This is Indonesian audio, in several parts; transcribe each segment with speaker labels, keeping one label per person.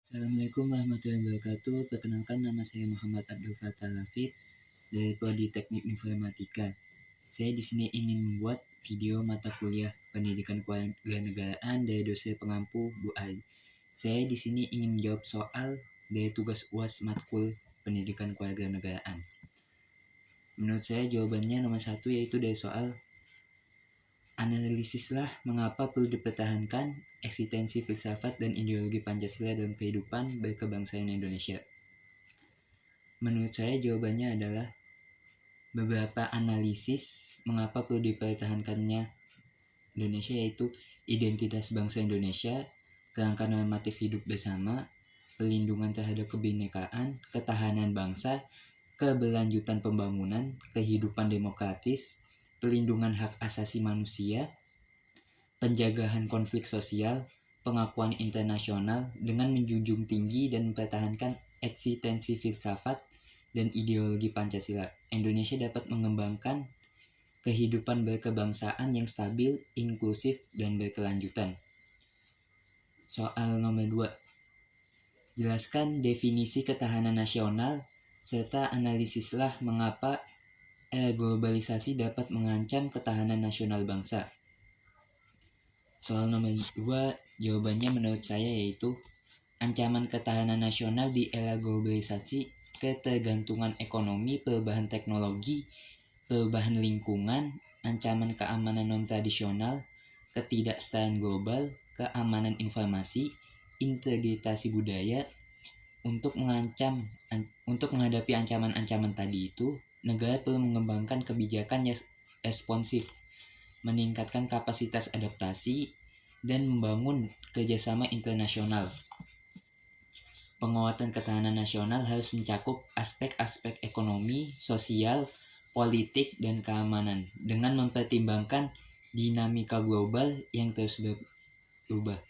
Speaker 1: Assalamualaikum warahmatullahi wabarakatuh. Perkenalkan, nama saya Muhammad Abdul Fattah Lafid dari Prodi Teknik Informatika. Saya di sini ingin membuat video mata kuliah Pendidikan Kewarganegaraan dari dosen pengampu Bu Ai. Saya di sini ingin menjawab soal dari tugas UAS matkul Pendidikan Kewarganegaraan. Menurut saya jawabannya nomor 1, yaitu dari soal analisislah mengapa perlu dipertahankan eksistensi filsafat dan ideologi Pancasila dalam kehidupan berkebangsaan Indonesia. Menurut saya jawabannya adalah beberapa analisis mengapa perlu dipertahankannya Indonesia, yaitu identitas bangsa Indonesia, kerangka normatif hidup bersama, perlindungan terhadap kebinekaan, ketahanan bangsa, keberlanjutan pembangunan, kehidupan demokratis, perlindungan hak asasi manusia, penjagaan konflik sosial, pengakuan internasional dengan menjunjung tinggi dan mempertahankan eksistensi filsafat dan ideologi Pancasila. Indonesia dapat mengembangkan kehidupan berkebangsaan yang stabil, inklusif, dan berkelanjutan. Soal nomor 2. Jelaskan definisi ketahanan nasional serta analisislah mengapa globalisasi dapat mengancam ketahanan nasional bangsa. Soal nomor 2, jawabannya menurut saya yaitu ancaman ketahanan nasional di era globalisasi, ketergantungan ekonomi, perubahan teknologi, perubahan lingkungan, ancaman keamanan non-tradisional, ketidaksetaraan global, keamanan informasi, integritas budaya. Untuk menghadapi ancaman-ancaman tadi itu, negara perlu mengembangkan kebijakan yang responsif, meningkatkan kapasitas adaptasi, dan membangun kerjasama internasional. Penguatan ketahanan nasional harus mencakup aspek-aspek ekonomi, sosial, politik, dan keamanan dengan mempertimbangkan dinamika global yang terus berubah.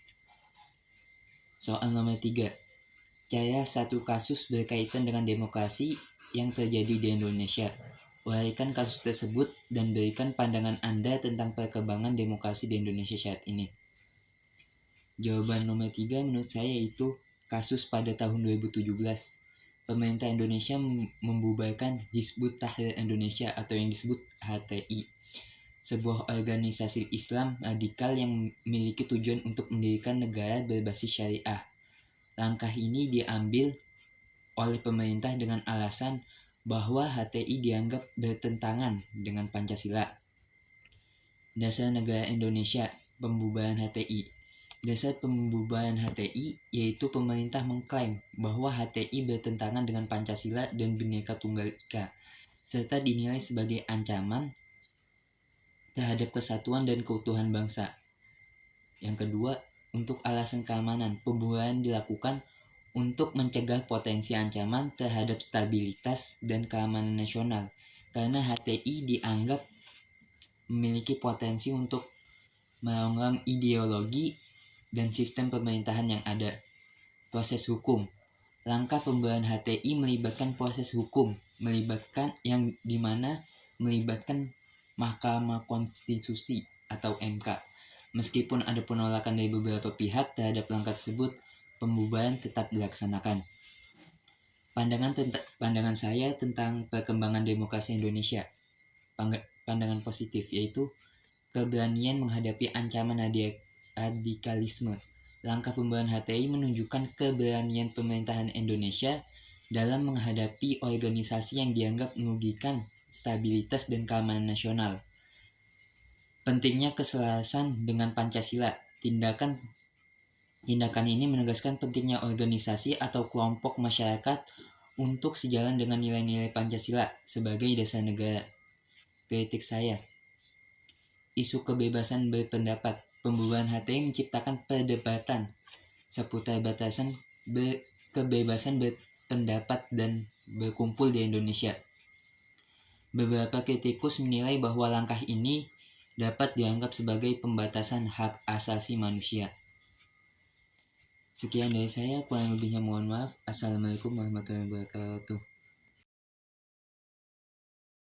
Speaker 1: Soal nomor 3. Caya satu kasus berkaitan dengan demokrasi yang terjadi di Indonesia. Uraikan kasus tersebut dan berikan pandangan Anda tentang perkembangan demokrasi di Indonesia saat ini. Jawaban nomor 3 menurut saya itu kasus pada tahun 2017. Pemerintah Indonesia membubarkan Hizbut Tahrir Indonesia atau yang disebut HTI, sebuah organisasi Islam radikal yang memiliki tujuan untuk mendirikan negara berbasis syariah. Langkah ini diambil oleh pemerintah dengan alasan bahwa HTI dianggap bertentangan dengan Pancasila. Dasar negara Indonesia, pembubaran HTI. Dasar pembubaran HTI yaitu pemerintah mengklaim bahwa HTI bertentangan dengan Pancasila dan Bhinneka Tunggal Ika, serta dinilai sebagai ancaman terhadap kesatuan dan keutuhan bangsa. Yang kedua, untuk alasan keamanan, pembubaran dilakukan untuk mencegah potensi ancaman terhadap stabilitas dan keamanan nasional, karena HTI dianggap memiliki potensi untuk meronggang ideologi dan sistem pemerintahan yang ada. Proses hukum. Langkah pembubaran HTI melibatkan proses hukum, melibatkan Mahkamah Konstitusi atau MK. Meskipun ada penolakan dari beberapa pihak terhadap langkah tersebut, pembubaran tetap dilaksanakan. Pandangan saya tentang perkembangan demokrasi Indonesia. Pandangan positif yaitu keberanian menghadapi ancaman radikalisme. Langkah pembubaran HTI menunjukkan keberanian pemerintahan Indonesia dalam menghadapi organisasi yang dianggap merugikan stabilitas dan keamanan nasional. Pentingnya keselarasan dengan Pancasila. Tindakan ini menegaskan pentingnya organisasi atau kelompok masyarakat untuk sejalan dengan nilai-nilai Pancasila sebagai dasar negara. Kritik saya. Isu kebebasan berpendapat. Pembubaran HTI menciptakan perdebatan seputar batasan kebebasan berpendapat dan berkumpul di Indonesia. Beberapa kritikus menilai bahwa langkah ini dapat dianggap sebagai pembatasan hak asasi manusia. Sekian dari saya, kurang lebihnya mohon maaf. Assalamualaikum warahmatullahi wabarakatuh.